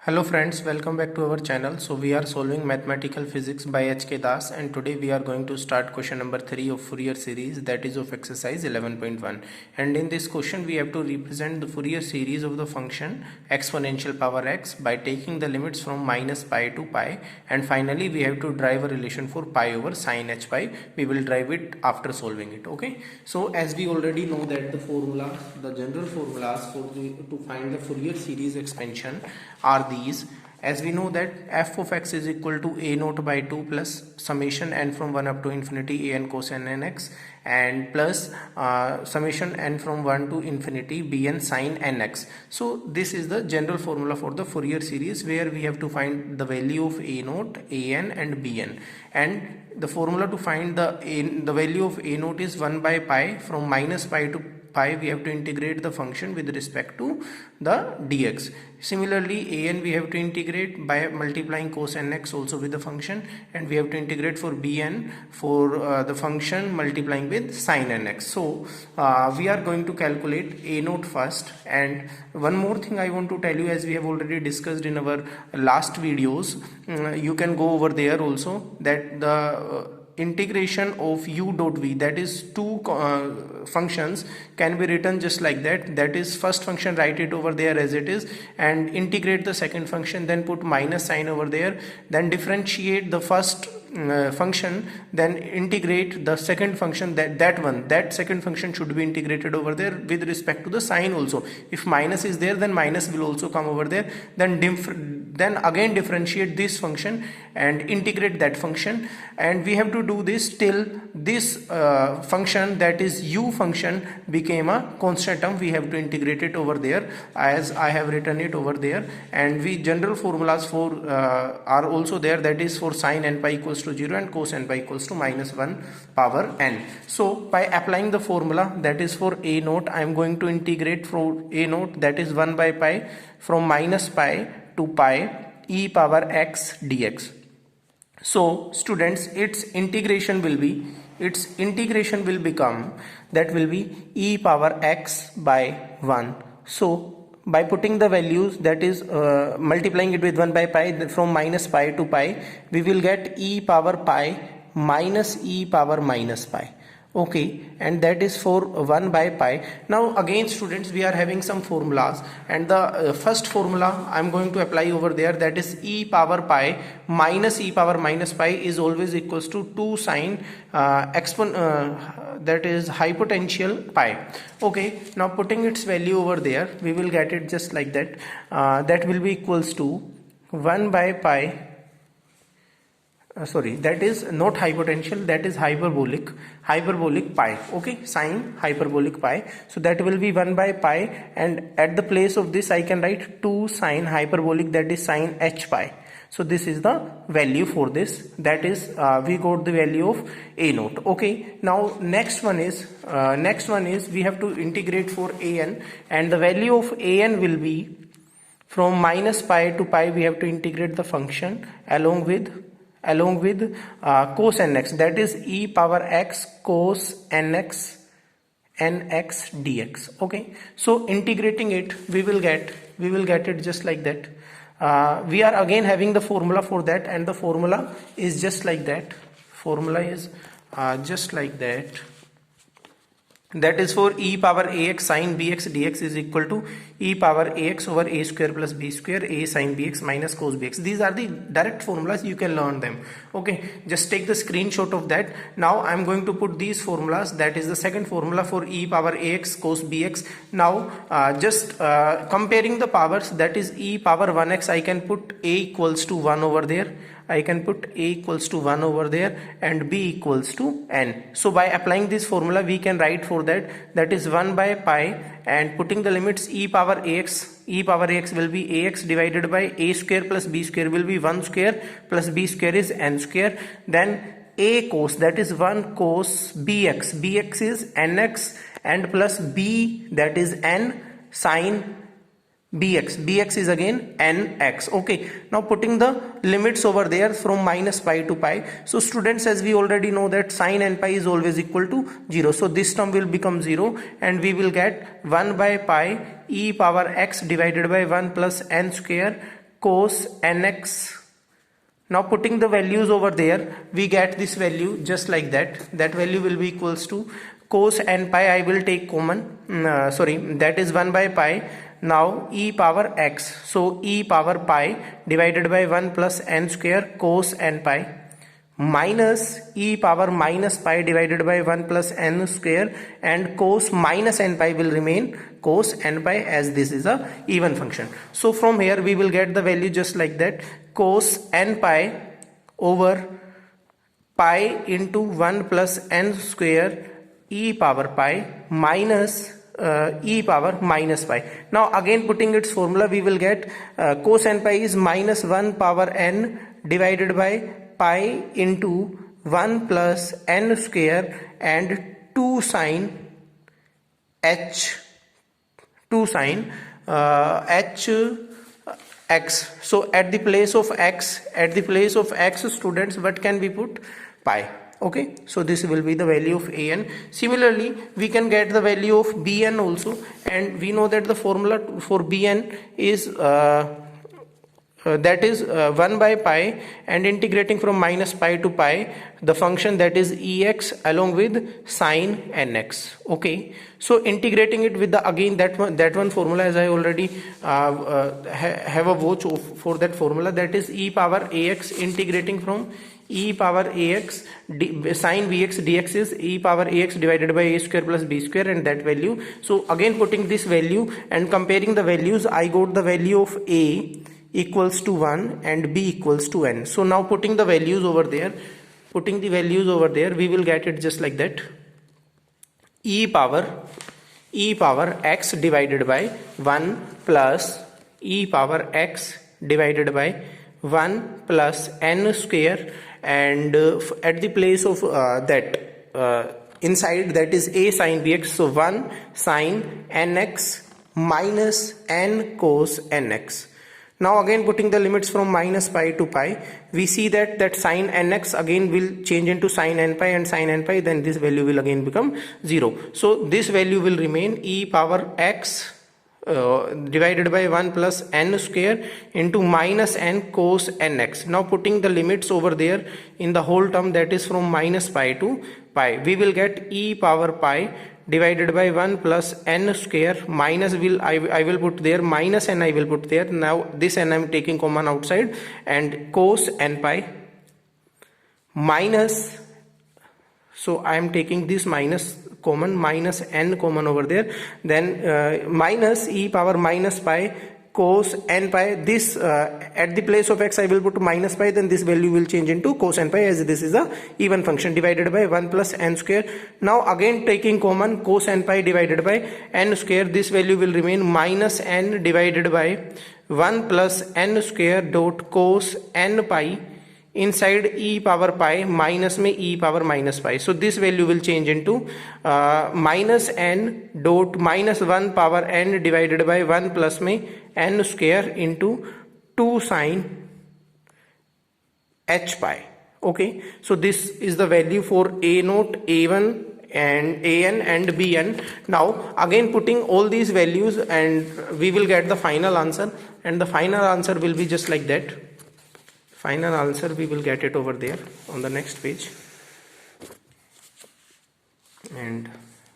Hello friends, welcome back to our channel. So we are solving mathematical physics by H.K. Das, and today we are going to start question number 3 of Fourier series, that is of exercise 11.1. And in this question we have to represent the Fourier series of the function exponential power x by taking the limits from minus pi to pi, and finally we have to derive a relation for pi over sin h pi. We will derive it after solving it. Okay, so as we already know that the general formulas to find the Fourier series expansion are these. As we know that f of x is equal to a naught by 2 plus summation n from 1 up to infinity a n cos n n x, and plus summation n from 1 to infinity bn sin nx. So this is the general formula for the Fourier series, where we have to find the value of a naught, an and bn, and the formula to find the value of a naught is 1 by pi. From minus pi to pi we have to integrate the function with respect to the dx. Similarly, an we have to integrate by multiplying cos nx also with the function, and we have to integrate for bn for the function multiplying with sin nx. So we are going to calculate a naught first. And one more thing I want to tell you, as we have already discussed in our last videos, you can go over there also, that the integration of u dot v, that is two functions, can be written just like that. That is, first function write it over there as it is and integrate the second function, then put minus sign over there, then differentiate the first function, then integrate the second function, that second function should be integrated over there with respect to the sign also. If minus is there, then minus will also come over there, then again differentiate this function and integrate that function. And we have to do this till this function, that is u function, became a constant term. We have to integrate it over there as I have written it over there. And we general formulas for are also there, that is for sin n pi equals to 0 and cos n pi equals to minus 1 power n. So by applying the formula, that is for a naught, I am going to integrate for a naught, that is 1 by pi, from minus pi to pi e power x dx. So students, its integration will become, that will be e power x by 1. So by putting the values, that is multiplying it with 1 by pi, from minus pi to pi, we will get e power pi minus e power minus pi. Okay, and that is for 1 by pi. Now again students, we are having some formulas, and the first formula I am going to apply over there, that is e power pi minus e power minus pi is always equals to 2 sine that is hypotential pi. Okay, now putting its value over there, we will get it just like that. That will be equals to 1 by pi, that is not hypotential, that is hyperbolic pi. Okay, sine hyperbolic pi. So that will be 1 by pi, and at the place of this I can write 2 sine hyperbolic, that is sine h pi. So this is the value for this, that is we got the value of a naught. Okay, now next one is we have to integrate for an, and the value of an will be, from minus pi to pi we have to integrate the function along with cos nx, that is e power x cos nx dx. Okay, so integrating it, we will get it just like that. We are again having the formula for that, and the formula is just like that. That is for e power ax sin bx dx is equal to e power ax over a square plus b square a sin bx minus cos bx. These are the direct formulas, you can learn them. Okay, just take the screenshot of that. Now I am going to put these formulas, that is the second formula for e power ax cos bx. Now just comparing the powers, that is e power 1x, I can put a equals to 1 over there, and b equals to n. So by applying this formula, we can write for that is 1 by pi, and putting the limits e power ax will be ax divided by a square plus b square will be 1 square plus b square is n square, then a cos, that is 1 cos bx is nx, and plus b, that is n sin bx is again nx. Okay, now putting the limits over there from minus pi to pi. So students, as we already know that sin n pi is always equal to 0, so this term will become 0, and we will get 1 by pi e power x divided by 1 plus n square cos nx. Now putting the values over there, we get this value just like that. That value will be equals to cos n pi. I will take common, that is 1 by pi. Now e power x, so e power pi divided by 1 plus n square cos n pi, minus e power minus pi divided by 1 plus n square, and cos minus n pi will remain cos n pi, as this is a even function. So from here we will get the value just like that, cos n pi over pi into 1 plus n square e power pi minus e power minus pi. Now again putting its formula, we will get cos n pi is minus 1 power n divided by pi into 1 plus n square and 2 sine h x. So at the place of x students, what can we put? Pi. Okay, so this will be the value of an. Similarly, we can get the value of bn also, and we know that the formula for bn is that is 1 by pi, and integrating from minus pi to pi, the function that is ex along with sine nx. Okay, so integrating it with the again that one formula, as I already have a watch for that formula, that is e power ax, integrating from e power ax sine bx dx is e power ax divided by a square plus b square, and that value. So again putting this value and comparing the values, I got the value of a equals to 1 and b equals to n. So now putting the values over there, we will get it just like that, e power x divided by 1 plus e power x divided by 1 plus n square, and at the place of inside, that is a sine bx, so 1 sine nx minus n cos nx. Now again putting the limits from minus pi to pi, we see that sine nx again will change into sine n pi, and sine n pi, then this value will again become 0. So this value will remain e power x divided by 1 plus n square into minus n cos nx. Now putting the limits over there in the whole term, that is from minus pi to pi, we will get e power pi divided by 1 plus n square minus I will put there minus n, I will put there. Now this n I am taking common outside, and cos n pi minus, so I am taking this minus common, minus n common over there, then minus e power minus pi cos n pi. This at the place of x I will put minus pi, then this value will change into cos n pi, as this is a even function, divided by 1 plus n square. Now again taking common cos n pi divided by n square, this value will remain minus n divided by 1 plus n square dot cos n pi, inside e power pi minus में e power minus pi. So this value will change into minus n dot minus 1 power n divided by 1 plus में n square into 2 sine h pi. Okay, so this is the value for a naught, a1 and an and bn. Now again putting all these values, and we will get the final answer, and the final answer will be just like that. Final answer we will get it over there on the next page, and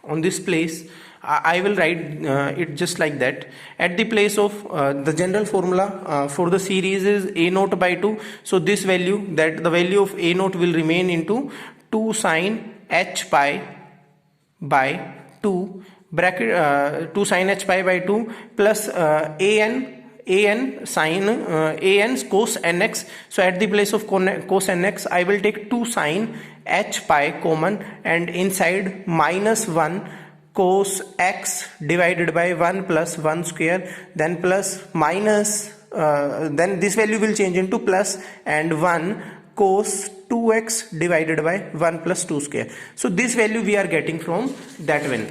on this place I will write it just like that. At the place of the general formula for the series is a naught by 2, so this value, that the value of a naught will remain into 2 sine h pi by 2 bracket 2 sine h pi by 2 plus an sine an cos nx. So at the place of cos nx I will take 2 sine h pi common, and inside minus 1 cos x divided by 1 plus 1 square, then plus minus then this value will change into plus and 1 cos 2x divided by 1 plus 2 square. So this value we are getting from that one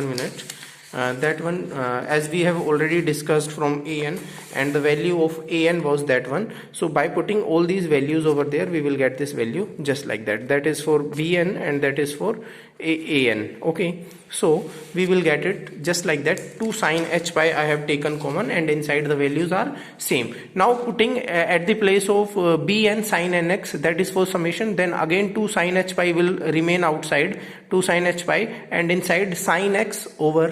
minute. That one as we have already discussed from an, and the value of an was that one. So by putting all these values over there, we will get this value just like that. That is for bn and that is for an. Okay, so we will get it just like that. 2 sine h pi I have taken common, and inside the values are same. Now putting at the place of bn sine nx, that is for summation, then again 2 sine h pi will remain outside, 2 sine h pi, and inside sine x over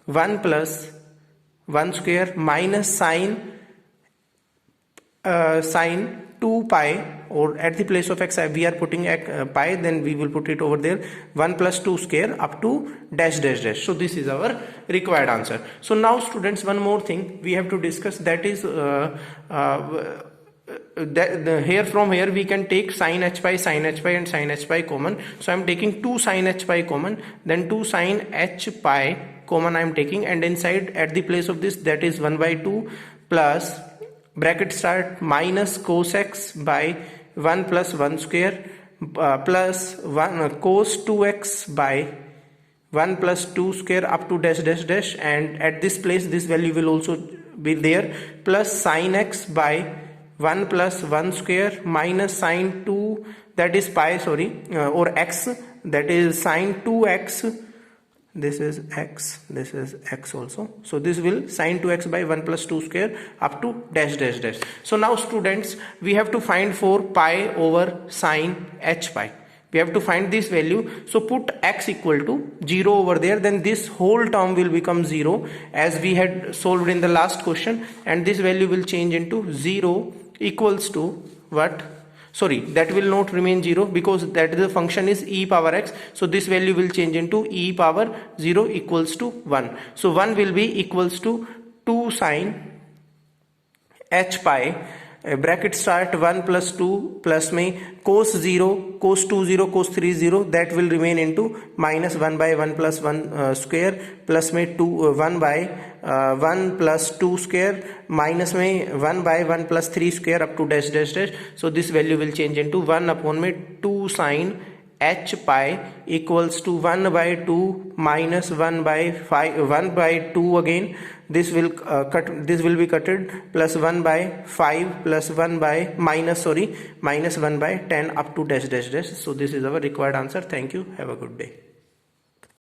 1 plus 1 square minus sine 2 pi, or at the place of x we are putting pi, then we will put it over there, 1 plus 2 square up to dash dash dash. So this is our required answer. So now students, one more thing we have to discuss, that is here from here we can take sin h pi and sin h pi common. So I am taking 2 sin h pi common, then 2 sin h pi common I am taking, and inside at the place of this, that is 1 by 2 plus bracket start minus cos x by 1 plus 1 square plus 1 cos 2x by 1 plus 2 square up to dash dash dash, and at this place this value will also be there, plus sin x by 1 plus 1 square minus sin 2, that is pi, or x, that is sin 2x, this is x also, so this will sin 2x by 1 plus 2 square up to dash dash dash. So now students, we have to find for pi over sin h pi, we have to find this value. So put x equal to 0 over there, then this whole term will become 0 as we had solved in the last question, and this value will change into 0 equals to what? That will not remain 0, because that the function is e power x, so this value will change into e power 0 equals to 1. So 1 will be equals to 2 sin h pi, bracket start 1 plus 2 plus में cos 0, cos 2 0, cos 3 0, that will remain into minus 1 by 1 plus 1 square plus में 1 by 1 plus 2 square minus में 1 by 1 plus 3 square up to dash dash dash. So this value will change into 1 upon में 2 sin h pi equals to 1 by 2 minus 1 by 5, 1 by 2 again, this will this will be cutted, plus 1 by 5 plus 1 by minus 1 by 10 up to dash dash dash. So this is our required answer. Thank you. Have a good day.